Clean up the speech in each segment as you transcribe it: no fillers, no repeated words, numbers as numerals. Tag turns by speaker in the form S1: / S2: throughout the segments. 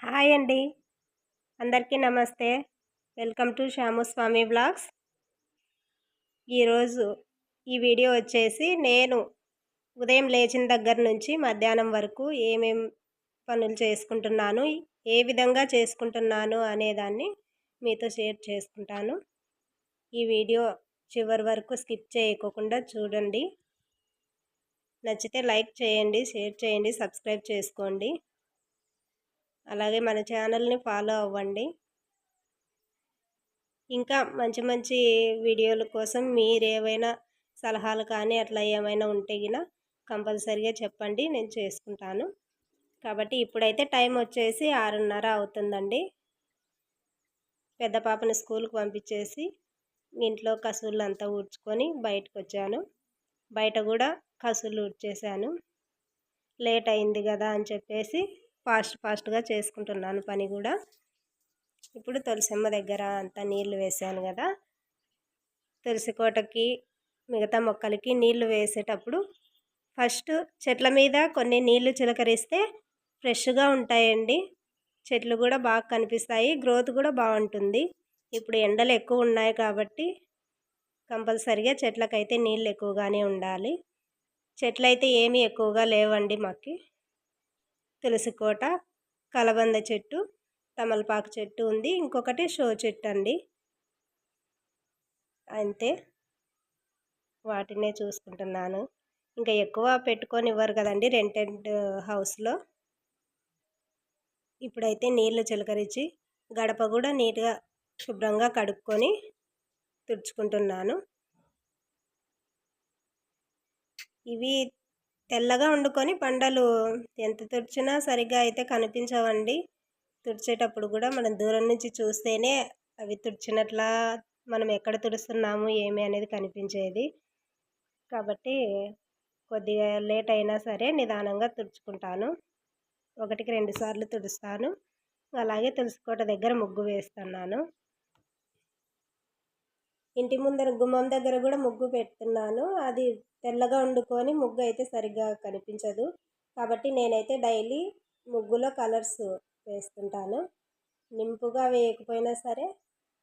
S1: Hi అండి. అందరికీ నమస్తే. Welcome to Shyamu Swamy vlogs. ఈరోజు ఈ వీడియో వచ్చేసి నేను ఉదయం లేచిన దగ్గర నుంచి మధ్యాహ్నం వరకు ఏమేం పనులు చేసుకుంటున్నాను, ఏ విధంగా చేసుకుంటున్నాను అనేదాన్ని మీతో షేర్ చేసుకుంటాను. ఈ వీడియో చివరి వరకు స్కిప్ చేయకోకుండా చూడండి. నచ్చితే లైక్ చేయండి, షేర్ చేయండి, సబ్స్క్రైబ్ చేసుకోండి. అలాగే మన ఛానల్ని ఫాలో అవ్వండి. ఇంకా మంచి మంచి వీడియోల కోసం మీరేమైనా సలహాలు కానీ అట్లా ఏమైనా ఉంటే గిన కంపల్సరిగా చెప్పండి, నేను చేసుకుంటాను. కాబట్టి ఇప్పుడైతే టైం వచ్చేసి 6:30 అవుతుందండి. పెద్ద పాపని స్కూల్కి పంపించేసి ఇంట్లో కసువులంతా ఊడ్చుకొని బయటకు వచ్చాను. బయట కూడా కసువులు ఊడ్చేసాను. లేట్ అయింది కదా అని చెప్పేసి ఫాస్ట్గా చేసుకుంటున్నాను పని కూడా. ఇప్పుడు తులసమ్మ దగ్గర అంతా నీళ్లు వేసాను కదా, తులసి కోటకి మిగతా మొక్కలకి నీళ్లు వేసేటప్పుడు ఫస్ట్ చెట్ల మీద కొన్ని నీళ్లు చిలకరిస్తే ఫ్రెష్గా ఉంటాయండి. చెట్లు కూడా బాగా కనిపిస్తాయి, గ్రోత్ కూడా బాగుంటుంది. ఇప్పుడు ఎండలు ఎక్కువ ఉన్నాయి కాబట్టి కంపల్సరిగా చెట్లకైతే నీళ్ళు ఎక్కువగానే ఉండాలి. చెట్లు అయితే ఏమీ ఎక్కువగా లేవండి మాకు. తులసి కోట, కలబంద చెట్టు, తమలపాకు చెట్టు ఉంది, ఇంకొకటి షో చెట్టు అండి. అంతే, వాటినే చూసుకుంటున్నాను. ఇంకా ఎక్కువ పెట్టుకొని ఇవ్వరు కదండి రెంటెడ్ హౌస్లో. ఇప్పుడైతే నీళ్లు చిలకరించి గడప కూడా నీట్గా శుభ్రంగా కడుక్కొని తుడుచుకుంటున్నాను. ఇవి తెల్లగా వండుకొని బండలు ఎంత తుడిచినా సరిగ్గా అయితే కనిపించవండి. తుడిచేటప్పుడు కూడా మనం దూరం నుంచి చూస్తేనే అవి తుడిచినట్లా, మనం ఎక్కడ తుడుస్తున్నాము ఏమి అనేది కనిపించేది. కాబట్టి కొద్దిగా లేట్ అయినా సరే నిదానంగా తుడుచుకుంటాను. 1కి 2 సార్లు తుడుస్తాను. అలాగే తులసికోట దగ్గర ముగ్గు వేస్తున్నాను. ఇంటి ముందర గుమ్మం దగ్గర కూడా ముగ్గు పెడుతున్నాను. అది తెల్లగా వండుకొని ముగ్గు అయితే సరిగ్గా కనిపించదు. కాబట్టి నేనైతే డైలీ ముగ్గులో కలర్స్ వేస్తుంటాను. నింపుగా వేయకపోయినా సరే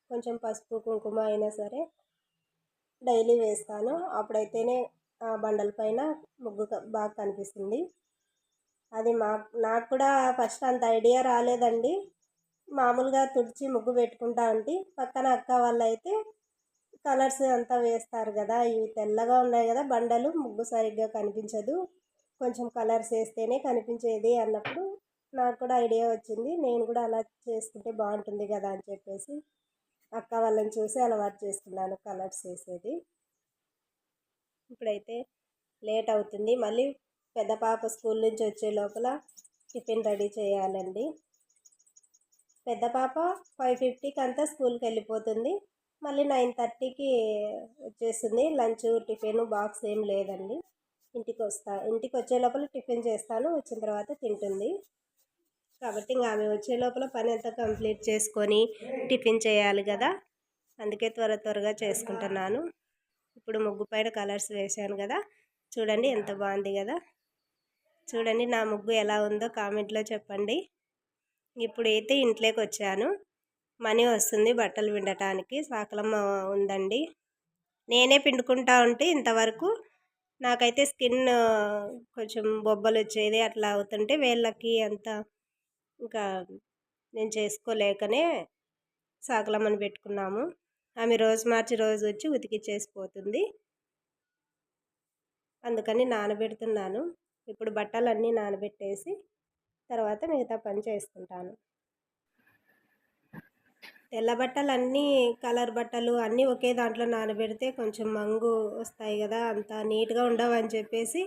S1: కొంచెం పసుపు కుంకుమ అయినా సరే డైలీ వేస్తాను. అప్పుడైతేనే ఆ బండల పైన ముగ్గు బాగా కనిపిస్తుంది. అది నాకు కూడా ఫస్ట్ అంత ఐడియా రాలేదండి. మామూలుగా తుడిచి ముగ్గు పెట్టుకుంటా ఉంటే పక్కన అక్క వాళ్ళు అయితే కలర్స్ అంతా వేస్తారు కదా, ఇవి తెల్లగా ఉన్నాయి కదా బండలు, ముగ్గు సరిగ్గా కనిపించదు, కొంచెం కలర్స్ వేస్తేనే కనిపించేది అన్నప్పుడు నాకు కూడా ఐడియా వచ్చింది. నేను కూడా అలా చేసుకుంటే బాగుంటుంది కదా అని చెప్పేసి అక్క వాళ్ళని చూసి అలవాటు చేసుకున్నాను కలర్స్ వేసేది. ఇప్పుడైతే లేట్ అవుతుంది. మళ్ళీ పెద్ద పాప స్కూల్ నుంచి వచ్చే లోపల టిఫిన్ రెడీ చేయాలండి. పెద్ద పాప 5:50కి అంతా స్కూల్కి వెళ్ళిపోతుంది. మళ్ళీ 9:30కి వచ్చేస్తుంది. లంచ్ టిఫిన్ బాక్స్ ఏం లేదండి. ఇంటికి వచ్చే లోపల టిఫిన్ చేస్తాను, వచ్చిన తర్వాత తింటుంది. కాబట్టి ఇంకా ఆమె వచ్చే లోపల పని అంతా కంప్లీట్ చేసుకొని టిఫిన్ చేయాలి కదా, అందుకే త్వరగా చేసుకుంటున్నాను. ఇప్పుడు ముగ్గు పైన కలర్స్ వేసాను కదా, చూడండి ఎంత బాగుంది కదా. చూడండి నా ముగ్గు ఎలా ఉందో కామెంట్లో చెప్పండి. ఇప్పుడు అయితే ఇంట్లోకి వచ్చాను. మనీ వస్తుంది బట్టలు పిండటానికి, సాకలమ్మ ఉందండి. నేనే పిండుకుంటా ఉంటే ఇంతవరకు నాకైతే స్కిన్ కొంచెం బొబ్బలు వచ్చేది, అట్లా అవుతుంటే వేళ్ళకి అంతా ఇంకా నేను చేసుకోలేకనే సాకలమ్మని పెట్టుకున్నాము. ఆమె రోజు మార్చి రోజు వచ్చి ఉతికిచ్చేసిపోతుంది. అందుకని నానబెడుతున్నాను. ఇప్పుడు బట్టలన్నీ నానబెట్టేసి తర్వాత మిగతా పని చేసుకుంటాను. తెల్ల బట్టలు అన్నీ కలర్ బట్టలు అన్నీ ఒకే దాంట్లో నానబెడితే కొంచెం మంగు వస్తాయి కదా, అంత నీట్గా ఉండవు అని చెప్పేసి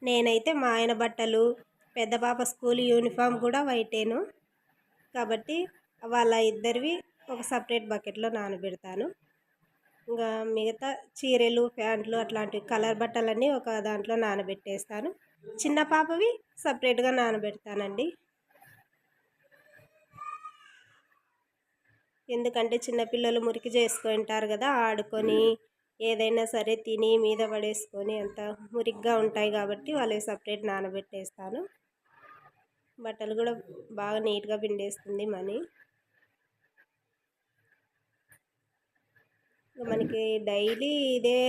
S1: నేనైతే మా ఆయన బట్టలు, పెద్ద పాప స్కూల్ యూనిఫామ్ కూడా వైటేను కాబట్టి వాళ్ళ ఇద్దరివి ఒక సపరేట్ బకెట్లో నానబెడతాను. ఇంకా మిగతా చీరలు, ప్యాంట్లు అట్లాంటి కలర్ బట్టలన్నీ ఒక దాంట్లో నానబెట్టేస్తాను. చిన్న పాపవి సపరేట్గా నానబెడతానండి. ఎందుకంటే చిన్నపిల్లలు మురికి చేసుకుంటారు కదా, ఆడుకొని ఏదైనా సరే తిని మీద పడేసుకొని అంత మురికిగా ఉంటాయి కాబట్టి వాళ్ళకి సపరేట్ నానబెట్టేస్తాను. బట్టలు కూడా బాగా నీట్గా పిండేస్తుంది మనీ. మనకి డైలీ ఇదే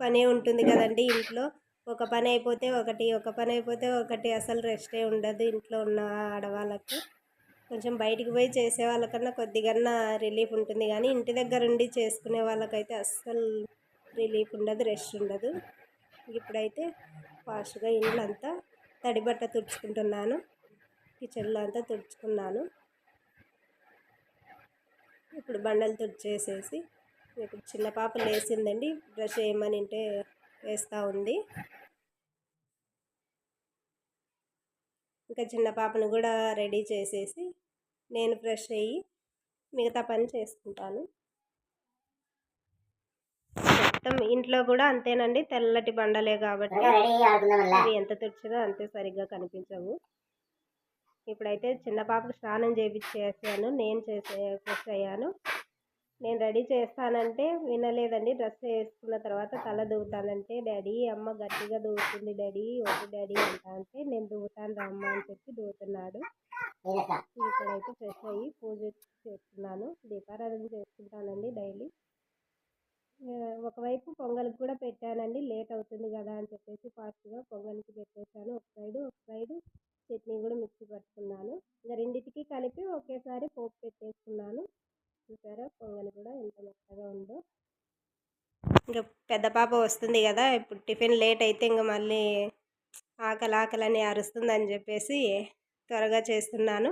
S1: పనే ఉంటుంది కదండి ఇంట్లో. ఒక పని అయిపోతే ఒకటి, ఒక పని అయిపోతే ఒకటి, అసలు రెస్టే ఉండదు ఇంట్లో ఉన్న ఆడవాళ్ళకి. కొంచెం బయటికి పోయి చేసే వాళ్ళకన్నా కొద్దిగన్నా రిలీఫ్ ఉంటుంది, కానీ ఇంటి దగ్గర ఉండి చేసుకునే వాళ్ళకైతే అస్సలు రిలీఫ్ ఉండదు, రెస్ట్ ఉండదు. ఇప్పుడైతే ఫాస్ట్గా ఇండ్లంతా తడి బట్ట తుడుచుకుంటున్నాను. కిచెన్లో అంతా తుడుచుకున్నాను. ఇప్పుడు బండలు తుడిచేసేసి, ఇప్పుడు చిన్న పాప లేచిందండి, బ్రష్ వేయమని అంటే వేస్తూ ఉంది. ఇంకా చిన్న పాపను కూడా రెడీ చేసేసి నేను ఫ్రెష్ అయ్యి మిగతా పని చేసుకుంటాను. మొత్తం ఇంట్లో కూడా అంతేనండి, తెల్లటి బండలే కాబట్టి అవి ఎంత తుడిచినా అంతే సరిగ్గా కనిపించవు. ఇప్పుడైతే చిన్న పాపకు స్నానం చేయించేసాను, నేను ఫ్రెష్ అయ్యాను. నేను రెడీ చేస్తానంటే వినలేదండి. డ్రెస్ వేసుకున్న తర్వాత తల దువ్వుతానంటే, డాడీ అమ్మ గట్టిగా దువ్వుతుంది డాడీ, వద్దు డాడీ అంటా అంటే, నేను దువ్వుతాను రమ్మ అని చెప్పి దువ్వుతున్నాడు. ఇక్కడైతే ఫ్రెష్ అయ్యి పూజ చేస్తున్నాను. దీపారాధన చేసుకుంటానండి డైలీ. ఒకవైపు పొంగల్కి కూడా పెట్టానండి, లేట్ అవుతుంది కదా అని చెప్పేసి ఫాస్ట్గా పొంగల్కి పెట్టేశాను. ఒక సైడు చట్నీ కూడా మిక్సీ పట్టుకున్నాను. ఇంకా రెండింటికి కలిపి ఒకేసారి పోపు పెట్టేసుకున్నాను. చూసారా పొంగల్ కూడా ఎంత మెత్తగా ఉందో. ఇంకా పెద్ద పాప వస్తుంది కదా, ఇప్పుడు టిఫిన్ లేట్ అయితే ఇంకా మళ్ళీ ఆకలి అరుస్తుందని చెప్పేసి త్వరగా చేస్తున్నాను.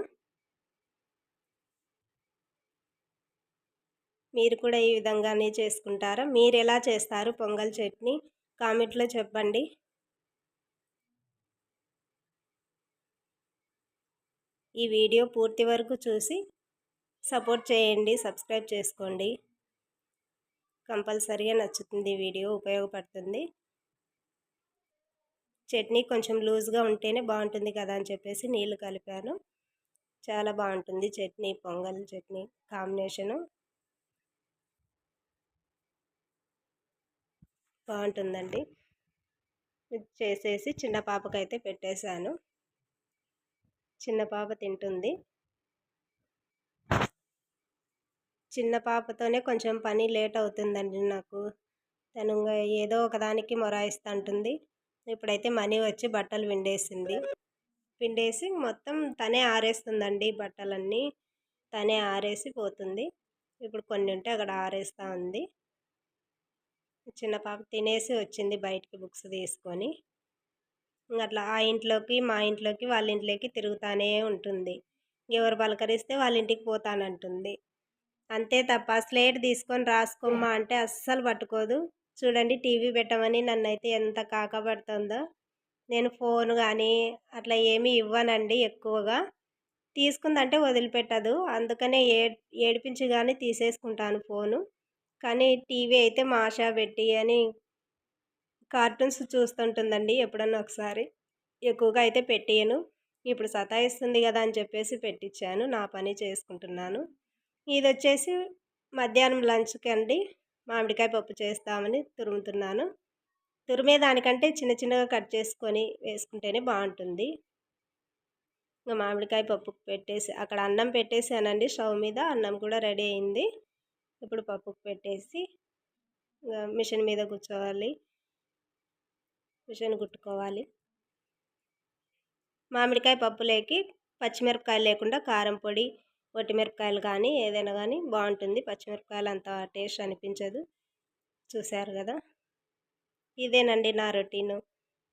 S1: మీరు కూడా ఈ విధంగానే చేసుకుంటారా? మీరు ఎలా చేస్తారు పొంగల్ చట్నీ? కామెంట్లో చెప్పండి. ఈ వీడియో పూర్తి వరకు చూసి సపోర్ట్ చేయండి, సబ్స్క్రైబ్ చేసుకోండి. కంపల్సరీగా నచ్చుతుంది వీడియో, ఉపయోగపడుతుంది. చట్నీ కొంచెం లూజ్గా ఉంటేనే బాగుంటుంది కదా అని చెప్పేసి నీళ్ళు కలిపాను. చాలా బాగుంటుంది చట్నీ, పొంగల్ చట్నీ కాంబినేషను బాగుంటుందండి. చేసేసి చిన్న పాపకైతే పెట్టేశాను. చిన్న పాప తింటుంది. చిన్న పాపతోనే కొంచెం పని లేట్ అవుతుందండి నాకు. తను ఏదో ఒకదానికి మొరాయిస్తుంటుంది. ఇప్పుడైతే మనీ వచ్చి బట్టలు పిండేసి మొత్తం తనే ఆరేస్తుందండి. బట్టలన్నీ తనే ఆరేసి పోతుంది. ఇప్పుడు కొన్ని ఉంటే అక్కడ ఆరేస్తూ ఉంది. చిన్న పాప తినేసి వచ్చింది బయటికి బుక్స్ తీసుకొని. అట్లా ఆ ఇంట్లోకి మా ఇంట్లోకి వాళ్ళ ఇంట్లోకి తిరుగుతూనే ఉంటుంది. ఎవరు పలకరిస్తే వాళ్ళ ఇంటికి పోతానంటుంది. అంతే తప్ప స్లేట్ తీసుకొని రాసుకోమ్మా అంటే అస్సలు పట్టుకోదు. చూడండి, టీవీ పెట్టమని నన్నైతే ఎంత కాకపడుతుందో. నేను ఫోన్ కానీ అట్లా ఏమీ ఇవ్వనండి ఎక్కువగా. తీసుకుందంటే వదిలిపెట్టదు, అందుకనే ఏడిపించి కానీ తీసేసుకుంటాను ఫోను. కానీ టీవీ అయితే మాషా పెట్టి అని కార్టూన్స్ చూస్తుంటుందండి ఎప్పుడన్నా ఒకసారి. ఎక్కువగా అయితే పెట్టియను. ఇప్పుడు సతాయిస్తుంది కదా అని చెప్పేసి పెట్టించాను, నా పని చేసుకుంటున్నాను. ఇది వచ్చేసి మధ్యాహ్నం లంచ్కి అండి, మామిడికాయ పప్పు చేస్తామని తురుముతున్నాను. తురిమే దానికంటే చిన్న చిన్నగా కట్ చేసుకొని వేసుకుంటేనే బాగుంటుంది. ఇంకా మామిడికాయ పప్పుకు పెట్టేసి అక్కడ అన్నం పెట్టేసానండి స్టవ్ మీద. అన్నం కూడా రెడీ అయింది. ఇప్పుడు పప్పుకు పెట్టేసి మిషన్ మీద కూర్చోవాలి, మిషన్ కుట్టుకోవాలి. మామిడికాయ పప్పులోకి పచ్చిమిరపకాయలు లేకుండా కారం పొడి, ఒట్టిమిరపకాయలు కానీ ఏదైనా కానీ బాగుంటుంది. పచ్చిమిరపకాయలు అంత టేస్ట్ అనిపించదు. చూశారు కదా, ఇదేనండి నా రొటీను.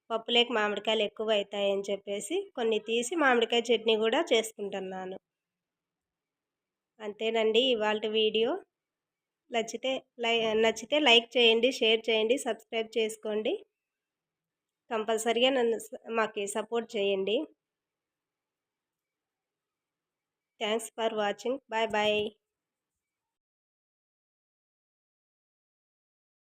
S1: పప్పులోకి మామిడికాయలు ఎక్కువ అవుతాయని చెప్పేసి కొన్ని తీసి మామిడికాయ చట్నీ కూడా చేసుకుంటున్నాను. అంతేనండి ఇవాళ వీడియో. నచ్చితే లైక్ చేయండి, షేర్ చేయండి, సబ్స్క్రైబ్ చేసుకోండి. కంపల్సరీగా మాకు సపోర్ట్ చేయండి. Thanks for watching. Bye bye.